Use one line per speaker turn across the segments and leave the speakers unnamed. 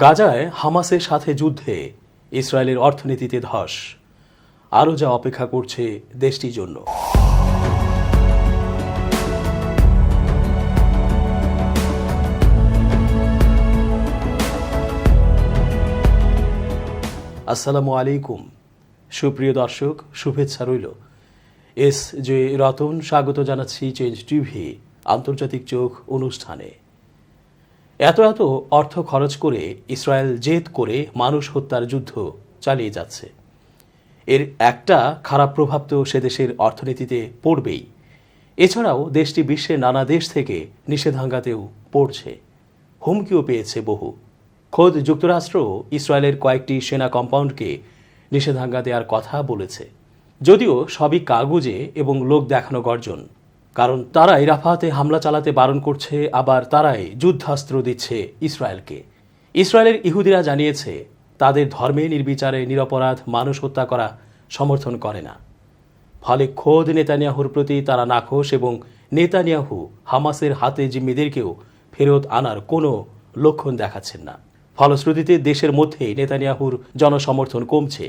গাজায় হামাসের সাথে যুদ্ধে ইসরায়েলের অর্থনীতিতে ধস, আরও যা অপেক্ষা করছে দেশটির জন্য। আসসালামু আলাইকুম সুপ্রিয় দর্শক, শুভেচ্ছা রইল। এস জে রতন স্বাগত জানাচ্ছি চেঞ্জ টিভি আন্তর্জাতিক চোখ অনুষ্ঠানে। এত অর্থ খরচ করে ইসরায়েল জেদ করে মানুষ হত্যার যুদ্ধ চালিয়ে যাচ্ছে। এর একটা খারাপ প্রভাব তো সে দেশের অর্থনীতিতে পড়বেই। এছাড়াও দেশটি বিশ্বের নানা দেশ থেকে নিষেধাজ্ঞাতেও পড়ছে, হুমকিও পেয়েছে বহু। খোদ যুক্তরাষ্ট্র ইসরায়েলের কয়েকটি সেনা কম্পাউন্ডকে নিষেধাজ্ঞা দেওয়ার কথা বলেছে, যদিও সবই কাগুজে এবং লোক দেখানো গর্জন। কারণ তারাই রাফাতে হামলা চালাতে বারণ করছে, আবার তারাই যুদ্ধাস্ত্র দিচ্ছে ইসরায়েলকে। ইসরায়েলের ইহুদিরা জানিয়েছে তাদের ধর্মে নির্বিচারে নিরপরাধ মানুষ হত্যা করা সমর্থন করে না। ফলে খোদ নেতানিয়াহুর প্রতি তারা নাখোশ এবং নেতানিয়াহু হামাসের হাতে জিম্মিদেরকেও ফেরত আনার কোনো লক্ষণ দেখাচ্ছেন না। ফলশ্রুতিতে দেশের মধ্যেই নেতানিয়াহুর জনসমর্থন কমছে।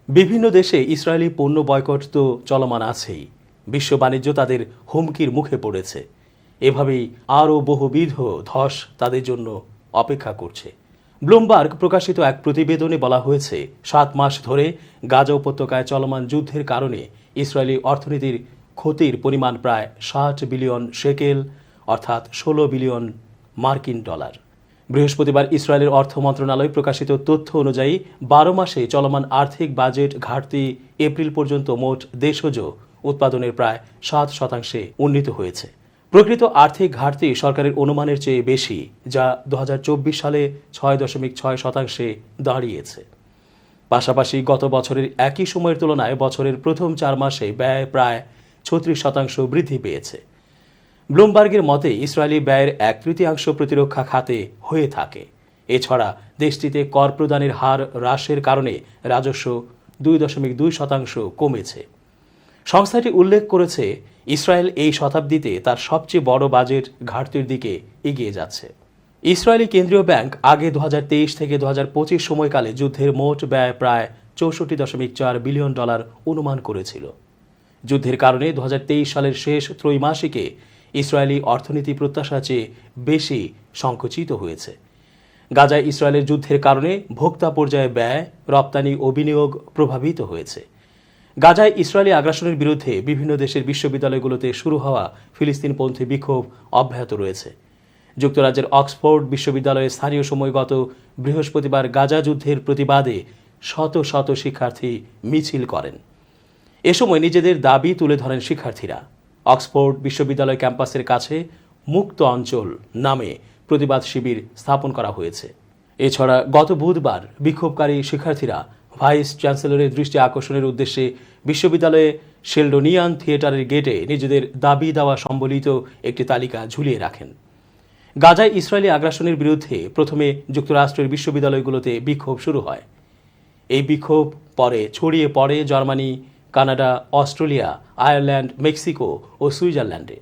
বিভিন্ন দেশে ইসরায়েলি পণ্য বয়কট তো চলমান আছেই, বিশ্ব বাণিজ্য তাদের হুমকির মুখে পড়েছে। এভাবেই আরও বহুবিধ ধস তাদের জন্য অপেক্ষা করছে। ব্লুমবার্গ প্রকাশিত এক প্রতিবেদনে বলা হয়েছে, 7 মাস ধরে গাজা উপত্যকায় চলমান যুদ্ধের কারণে ইসরায়েলি অর্থনীতির ক্ষতির পরিমাণ প্রায় 60 বিলিয়ন শেকেল, অর্থাৎ 16 বিলিয়ন মার্কিন ডলার। বৃহস্পতিবার ইসরায়েলের অর্থ মন্ত্রণালয় প্রকাশিত তথ্য অনুযায়ী 12 মাসে চলমান আর্থিক বাজেট ঘাটতি এপ্রিল পর্যন্ত মোট দেশজ উৎপাদনের প্রায় 7% উন্নীত হয়েছে। প্রকৃত আর্থিক ঘাটতি সরকারের অনুমানের চেয়ে বেশি, যা 2024 সালে 6.6% দাঁড়িয়েছে। পাশাপাশি গত বছরের একই সময়ের তুলনায় বছরের প্রথম 4 মাসে ব্যয় প্রায় 36% বৃদ্ধি পেয়েছে। ব্লুমবার্গের মতে ইসরায়েলি ব্যয়ের 1/3 প্রতিরক্ষা খাতে হয়ে থাকে। এছাড়া দেশটিতে কর প্রদানের হার হ্রাসের কারণে রাজস্ব 2.2% কমেছে। সংস্থাটি উল্লেখ করেছে, ইসরায়েল এই শতাব্দীতে তার সবচেয়ে বড় বাজেট ঘাটতির দিকে এগিয়ে যাচ্ছে। ইসরায়েলি কেন্দ্রীয় ব্যাংক আগে 2023 থেকে 2025 সময়কালে যুদ্ধের মোট ব্যয় প্রায় 64.4 বিলিয়ন ডলার অনুমান করেছিল। যুদ্ধের কারণে 2023 সালের শেষ ত্রৈমাসিকে ইসরায়েলি অর্থনীতি প্রত্যাশা চেয়ে বেশি সংকুচিত হয়েছে। গাজায় ইসরায়েলের যুদ্ধের কারণে ভোক্তা পর্যায়ে ব্যয়, রপ্তানি ও বিনিয়োগ প্রভাবিত হয়েছে। গাজায় ইসরায়েলি আগ্রাসনের বিরুদ্ধে বিভিন্ন দেশের বিশ্ববিদ্যালয়গুলোতে শুরু হওয়া ফিলিস্তিনপন্থী বিক্ষোভ অব্যাহত রয়েছে। যুক্তরাজ্যের অক্সফোর্ড বিশ্ববিদ্যালয়ে স্থানীয় সময় গত বৃহস্পতিবার গাজা যুদ্ধের প্রতিবাদে শত শত শিক্ষার্থী মিছিল করেন। এ সময় নিজেদের দাবি তুলে ধরেন শিক্ষার্থীরা। অক্সফোর্ড বিশ্ববিদ্যালয় ক্যাম্পাসের কাছে মুক্ত অঞ্চল নামে প্রতিবাদ শিবির স্থাপন করা হয়েছে। এছাড়া গত বুধবার বিক্ষোভকারী শিক্ষার্থীরা ভাইস চ্যান্সেলরের দৃষ্টি আকর্ষণের উদ্দেশ্যে বিশ্ববিদ্যালয়ে শেলডোনিয়ান থিয়েটারের গেটে নিজেদের দাবি দেওয়া সম্বলিত একটি তালিকা ঝুলিয়ে রাখেন। গাজায় ইসরায়েলি আগ্রাসনের বিরুদ্ধে প্রথমে যুক্তরাষ্ট্রের বিশ্ববিদ্যালয়গুলোতে বিক্ষোভ শুরু হয়। এই বিক্ষোভ পরে ছড়িয়ে পড়ে Germany, Canada, Australia, Ireland, Mexico ও সুইজারল্যান্ডে।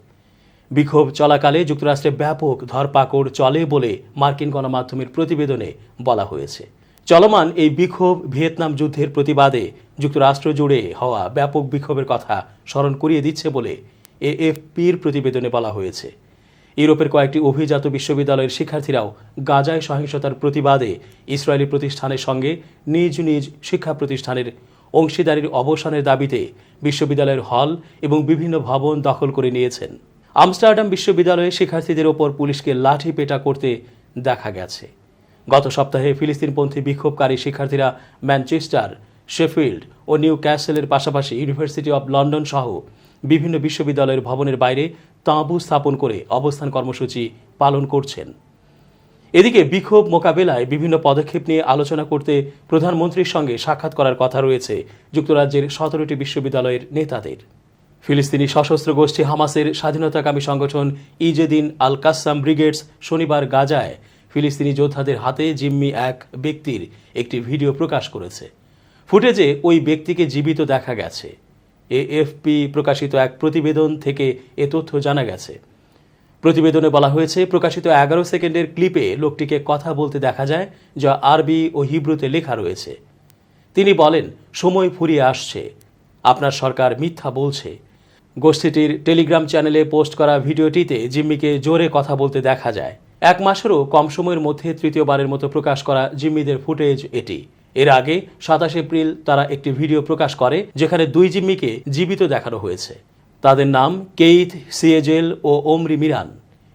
বিক্ষোভ চলাকালে যুক্তরাষ্ট্রে ব্যাপক ধরপাকড় চলে বলে মার্কিন গণমাধ্যমের প্রতিবেদনে বলা হয়েছে। চলমান এই বিক্ষোভ ভিয়েতনাম যুদ্ধের প্রতিবাদে যুক্তরাষ্ট্র জুড়ে হওয়া ব্যাপক বিক্ষোভের কথা স্মরণ করিয়ে দিচ্ছে বলে এএফপির প্রতিবেদনে বলা হয়েছে। ইউরোপের কয়েকটি অভিজাত বিশ্ববিদ্যালয়ের শিক্ষার্থীরাও গাজায় সহিংসতার প্রতিবাদে ইসরায়েলি প্রতিষ্ঠানের সঙ্গে নিজ নিজ শিক্ষা প্রতিষ্ঠানের অংশীদারির অবসানের দাবিতে বিশ্ববিদ্যালয়ের হল এবং বিভিন্ন ভবন দখল করে নিয়েছেন। আমস্টারডাম বিশ্ববিদ্যালয়ে শিক্ষার্থীদের ওপর পুলিশকে লাঠি পেটা করতে দেখা গেছে। গত সপ্তাহে ফিলিস্তিনপন্থী বিক্ষোভকারী শিক্ষার্থীরা ম্যানচেস্টার, শেফিল্ড ও নিউ ক্যাসেলের পাশাপাশি ইউনিভার্সিটি অব লন্ডন সহ বিভিন্ন বিশ্ববিদ্যালয়ের ভবনের বাইরে তাঁবু স্থাপন করে অবস্থান কর্মসূচি পালন করছেন। এদিকে বিক্ষোভ মোকাবেলায় বিভিন্ন পদক্ষেপ নিয়ে আলোচনা করতে প্রধানমন্ত্রীর সঙ্গে সাক্ষাৎ করার কথা রয়েছে যুক্তরাজ্যের 17টি বিশ্ববিদ্যালয়ের নেতাদের। ফিলিস্তিনি সশস্ত্র গোষ্ঠী হামাসের স্বাধীনতাকামী সংগঠন ইজেদিন আল কাসাম ব্রিগেডস শনিবার গাজায় ফিলিস্তিনি যোদ্ধাদের হাতে জিম্মি এক ব্যক্তির একটি ভিডিও প্রকাশ করেছে। ফুটেজে ওই ব্যক্তিকে জীবিত দেখা গেছে। এএফপি প্রকাশিত এক প্রতিবেদন থেকে এ তথ্য জানা গেছে। প্রতিবেদনে বলা হয়েছে, প্রকাশিত 11 সেকেন্ডের ক্লিপে লোকটিকে কথা বলতে দেখা যায়, যা আরবি ও হিব্রুতে লেখা রয়েছে। তিনি বলেন, সময় ফুরিয়ে আসছে, আপনার সরকার মিথ্যা বলছে। গোষ্ঠীটির টেলিগ্রাম চ্যানেলে পোস্ট করা ভিডিওটিতে জিম্মিকে জোরে কথা বলতে দেখা যায়। 1 মাসেরও কম সময়ের মধ্যে তৃতীয়বারের মতো প্রকাশ করা জিম্মিদের ফুটেজ এটি। এর আগে 27 এপ্রিল তারা একটি ভিডিও প্রকাশ করে, যেখানে 2 জিম্মিকে জীবিত দেখানো হয়েছে। তাদের নাম কেইথ সিয়েজেল ও ওমরি মিরান।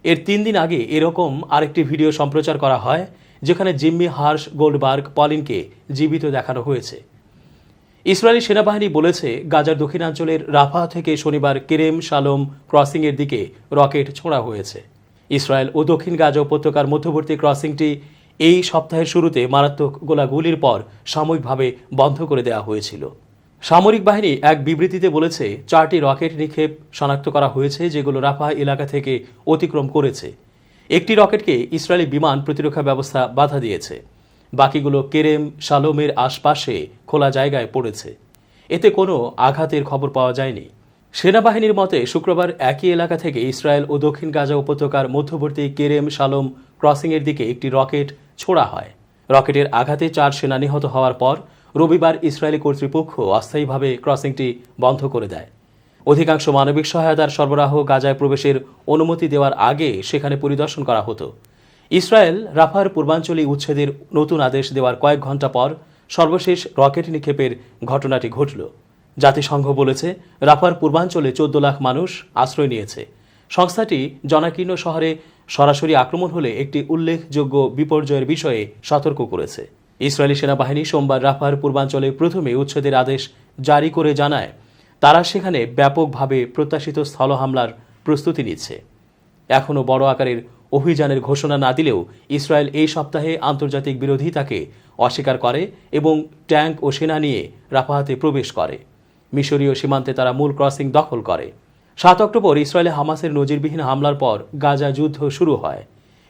এর 3 দিন আগে এরকম আরেকটি ভিডিও সম্প্রচার করা হয়, যেখানে জিম্মি হার্শ গোল্ডবার্গ পলিনকে জীবিত দেখানো হয়েছে। ইসরায়েলি সেনাবাহিনী বলেছে, গাজার দক্ষিণাঞ্চলের রাফা থেকে শনিবার কেরেম শালোম ক্রসিংয়ের দিকে রকেট ছোঁড়া হয়েছে। ইসরায়েল ও দক্ষিণ গাজা উপত্যকার মধ্যবর্তী ক্রসিংটি এই সপ্তাহের শুরুতে মারাত্মক গোলাগুলির পর সাময়িকভাবে বন্ধ করে দেওয়া হয়েছিল। সামরিক বাহিনী এক বিবৃতিতে বলেছে, 4টি রকেট নিক্ষেপ শনাক্ত করা হয়েছে, যেগুলো রাফা এলাকা থেকে অতিক্রম করেছে। একটি রকেটকে ইসরায়েলি বিমান প্রতিরক্ষা ব্যবস্থা বাধা দিয়েছে। বাকিগুলো কেরেম শালোমের আশপাশে খোলা জায়গায় পড়েছে। এতে কোনো আঘাতের খবর পাওয়া যায়নি। সেনাবাহিনীর মতে, শুক্রবার একই এলাকা থেকে ইসরায়েল ও দক্ষিণ গাজা উপত্যকার মধ্যবর্তী কেরেম শালোম ক্রসিংয়ের দিকে একটি রকেট ছোড়া হয়। রকেটের আঘাতে 4 সেনা নিহত হওয়ার পর রবিবার ইসরায়েলি কর্তৃপক্ষ অস্থায়ীভাবে ক্রসিংটি বন্ধ করে দেয়। অধিকাংশ মানবিক সহায়তার সরবরাহ গাজায় প্রবেশের অনুমতি দেওয়ার আগে সেখানে পরিদর্শন করা হতো। ইসরায়েল রাফার পূর্বাঞ্চলে উচ্ছেদের নতুন আদেশ দেওয়ার কয়েক ঘণ্টা পর সর্বশেষ রকেট নিক্ষেপের ঘটনাটি ঘটল। জাতিসংঘ বলেছে, রাফার পূর্বাঞ্চলে 14 লাখ মানুষ আশ্রয় নিয়েছে। সংস্থাটি জনাকীর্ণ শহরে সরাসরি আক্রমণ হলে একটি উল্লেখযোগ্য বিপর্যয়ের বিষয়ে সতর্ক করেছে। ইসরায়েলি সেনাবাহিনী সোমবার রাফার পূর্বাঞ্চলে প্রথমে উচ্ছেদের আদেশ জারি করে জানায়, তারা সেখানে ব্যাপকভাবে প্রত্যাশিত স্থল হামলার প্রস্তুতি নিচ্ছে। এখনও বড় আকারের অভিযানের ঘোষণা না দিলেও ইসরায়েল এই সপ্তাহে আন্তর্জাতিক বিরোধিতাকে অস্বীকার করে এবং ট্যাঙ্ক ও সেনা নিয়ে রাফাতে প্রবেশ করে। মিশরীয় সীমান্তে তারা মূল ক্রসিং দখল করে। 7 অক্টোবর ইসরায়েলে হামাসের নজিরবিহীন হামলার পর গাজা যুদ্ধ শুরু হয়।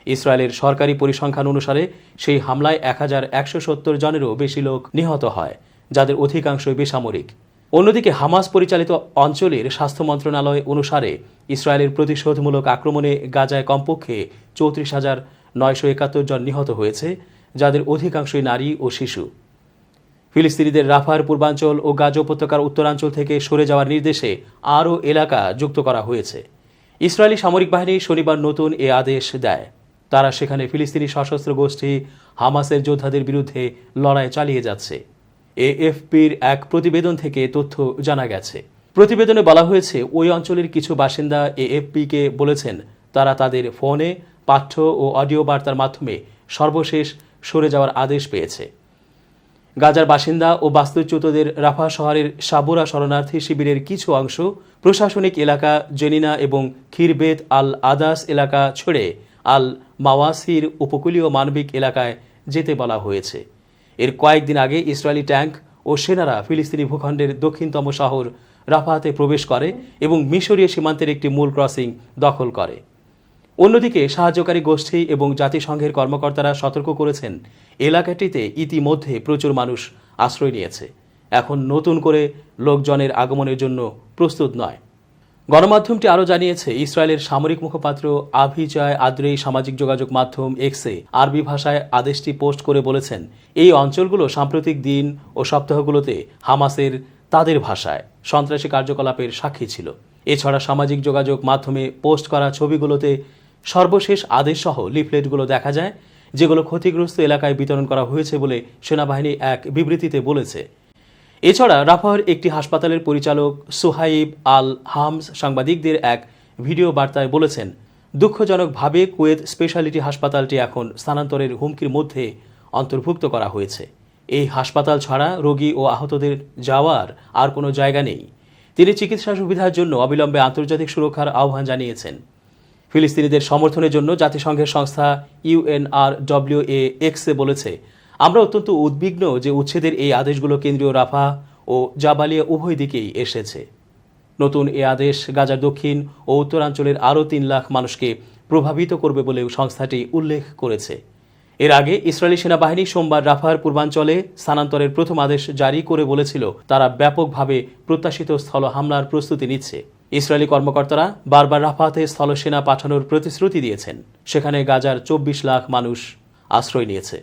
ইসরায়েলের সরকারি পরিসংখ্যান অনুসারে সেই হামলায় 1170 জনেরও বেশি লোক নিহত হয়, যাদের অধিকাংশই বেসামরিক। অন্যদিকে হামাস পরিচালিত অঞ্চলের স্বাস্থ্য মন্ত্রণালয় অনুসারে ইসরায়েলের প্রতিশোধমূলক আক্রমণে গাজায় কমপক্ষে 34,971 জন নিহত হয়েছে, যাদের অধিকাংশই নারী ও শিশু। ফিলিস্তিনিদের রাফার পূর্বাঞ্চল ও গাজা উপত্যকার উত্তরাঞ্চল থেকে সরে যাওয়ার নির্দেশে আরও এলাকা যুক্ত করা হয়েছে। ইসরায়েলি সামরিক বাহিনী শনিবার নতুন এ আদেশ দেয়। তারা সেখানে ফিলিস্তিনি সশস্ত্র গোষ্ঠী হামাসের যোদ্ধাদের বিরুদ্ধে লড়াই চালিয়ে যাচ্ছে। এএফপির এক প্রতিবেদন থেকে তথ্য জানা গেছে। প্রতিবেদনে বলা হয়েছে, ওই অঞ্চলের কিছু বাসিন্দা এএফপিকে বলেছেন, তারা তাদের ফোনে পাঠ্য ও অডিও বার্তার মাধ্যমে সর্বশেষ সরে যাওয়ার আদেশ পেয়েছে। গাজার বাসিন্দা ও বাস্তুচ্যুতদের রাফা শহরের সাবুরা শরণার্থী শিবিরের কিছু অংশ প্রশাসনিক এলাকা জেনিনা এবং খিরবেত আল আদাস এলাকা ছেড়ে আল মাওয়াসির উপকূলীয় মানবিক এলাকায় যেতে বলা হয়েছে। এর কয়েকদিন আগে ইসরায়েলি ট্যাঙ্ক ও সেনারা ফিলিস্তিনি ভূখণ্ডের দক্ষিণতম শহর রাফাতে প্রবেশ করে এবং মিশরীয় সীমান্তের একটি মূল ক্রসিং দখল করে। অন্যদিকে সাহায্যকারী গোষ্ঠী এবং জাতিসংঘের কর্মকর্তারা সতর্ক করেছেন, এলাকাটিতে ইতিমধ্যে প্রচুর মানুষ আশ্রয় নিয়েছে। এখন নতুন করে লোকজনের আগমনের জন্য প্রস্তুত নয়। গণমাধ্যমটি আরও জানিয়েছে, ইসরায়েলের সামরিক মুখপাত্র আভিচায় আদ্রেই সামাজিক যোগাযোগ মাধ্যম এক্সে আরবি ভাষায় আদেশটি পোস্ট করে বলেছেন, এই অঞ্চলগুলো সাম্প্রতিক দিন ও সপ্তাহগুলোতে হামাসের তাদের ভাষায় সন্ত্রাসী কার্যকলাপের সাক্ষী ছিল। এছাড়া সামাজিক যোগাযোগ মাধ্যমে পোস্ট করা ছবিগুলোতে সর্বশেষ আদেশসহ লিফলেটগুলো দেখা যায়, যেগুলো ক্ষতিগ্রস্ত এলাকায় বিতরণ করা হয়েছে বলে সেনাবাহিনী এক বিবৃতিতে বলেছে। এছাড়া রাফার একটি হাসপাতালের পরিচালক সুহাইব আল হামস সাংবাদিকদের এক ভিডিও বার্তায় বলেছেন, দুঃখজনকভাবে কুয়েত স্পেশালিটি হাসপাতালটি এখন স্থানান্তরের হুমকির মধ্যে অন্তর্ভুক্ত করা হয়েছে। এই হাসপাতাল ছাড়া রোগী ও আহতদের যাওয়ার আর কোনো জায়গা নেই। তিনি চিকিৎসা সুবিধার জন্য অবিলম্বে আন্তর্জাতিক সুরক্ষার আহ্বান জানিয়েছেন। ফিলিস্তিনিদের সমর্থনের জন্য জাতিসংঘের সংস্থা UNRWA-X বলেছে, আমরা অত্যন্ত উদ্বিগ্ন যে উচ্ছেদের এই আদেশগুলো কেন্দ্রীয় রাফা ও জাবালিয়া উভয় দিকেই এসেছে। নতুন এ আদেশ গাজার দক্ষিণ ও উত্তরাঞ্চলের আরও 3 লাখ মানুষকে প্রভাবিত করবে বলেও সংস্থাটি উল্লেখ করেছে। এর আগে ইসরায়েলি সেনাবাহিনী সোমবার রাফার পূর্বাঞ্চলে স্থানান্তরের প্রথম আদেশ জারি করে বলেছিল, তারা ব্যাপকভাবে প্রত্যাশিত স্থল হামলার প্রস্তুতি নিচ্ছে। ইসরায়েলি কর্মকর্তারা বারবার রাফাতে স্থলসেনা পাঠানোর প্রতিশ্রুতি দিয়েছেন। সেখানে গাজার 24 লাখ মানুষ আশ্রয় নিয়েছে।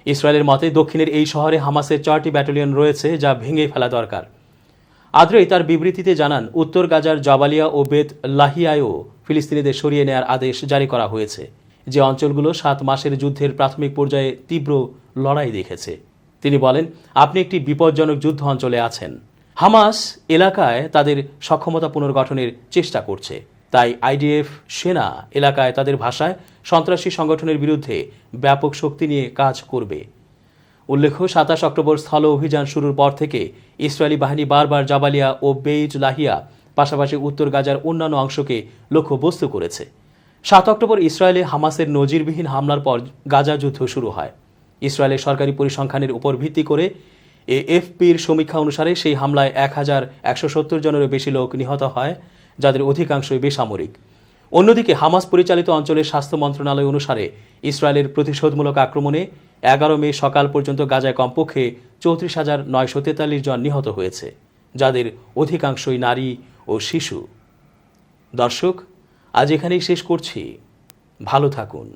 ইসরায়েলের মতে দক্ষিণের এই শহরে হামাসের 4টি ব্যাটালিয়ন রয়েছে, যা ভেঙে ফেলা দরকার। আদ্রেই তার বিবৃতিতে জানান, উত্তর গাজার জাবালিয়া ও বেত লাহিয়ায়ও ফিলিস্তিনিদের সরিয়ে নেওয়ার আদেশ জারি করা হয়েছে, যে অঞ্চলগুলো 7 মাসের যুদ্ধের প্রাথমিক পর্যায়ে তীব্র লড়াই দেখেছে। তিনি বলেন, আপনি একটি বিপজ্জনক যুদ্ধ অঞ্চলে আছেন। হামাস এলাকায় তাদের সক্ষমতা পুনর্গঠনের চেষ্টা করছে, তাই আইডিএফ সেনা এলাকায় তাদের ভাষায় সন্ত্রাসী সংগঠনের বিরুদ্ধে ব্যাপক শক্তি নিয়ে কাজ করবে। উল্লেখ্য, 27 অক্টোবর স্থল অভিযান শুরুর পর থেকে ইসরায়েলি বাহিনী বারবার জাবালিয়া ও বেইত লাহিয়া পাশাপাশি উত্তর গাজার অন্যান্য অংশকে লক্ষ্যবস্তু করেছে। 7 অক্টোবর ইসরায়েলে হামাসের নজিরবিহীন হামলার পর গাজা যুদ্ধ শুরু হয়। ইসরায়েলের সরকারি পরিসংখ্যানের উপর ভিত্তি করে এএফপির সমীক্ষা অনুসারে সেই হামলায় 1170 জনেরও বেশি লোক নিহত হয়, যাদের অধিকাংশই বেসামরিক। অন্যদিকে হামাস পরিচালিত অঞ্চলের স্বাস্থ্য মন্ত্রণালয় অনুসারে ইসরায়েলের প্রতিশোধমূলক আক্রমণে 11 মে সকাল পর্যন্ত গাজায় কমপক্ষে 34,943 জন নিহত হয়েছে, যাদের অধিকাংশই নারী ও শিশু। দর্শক, আজ এখানেই শেষ করছি। ভালো থাকুন।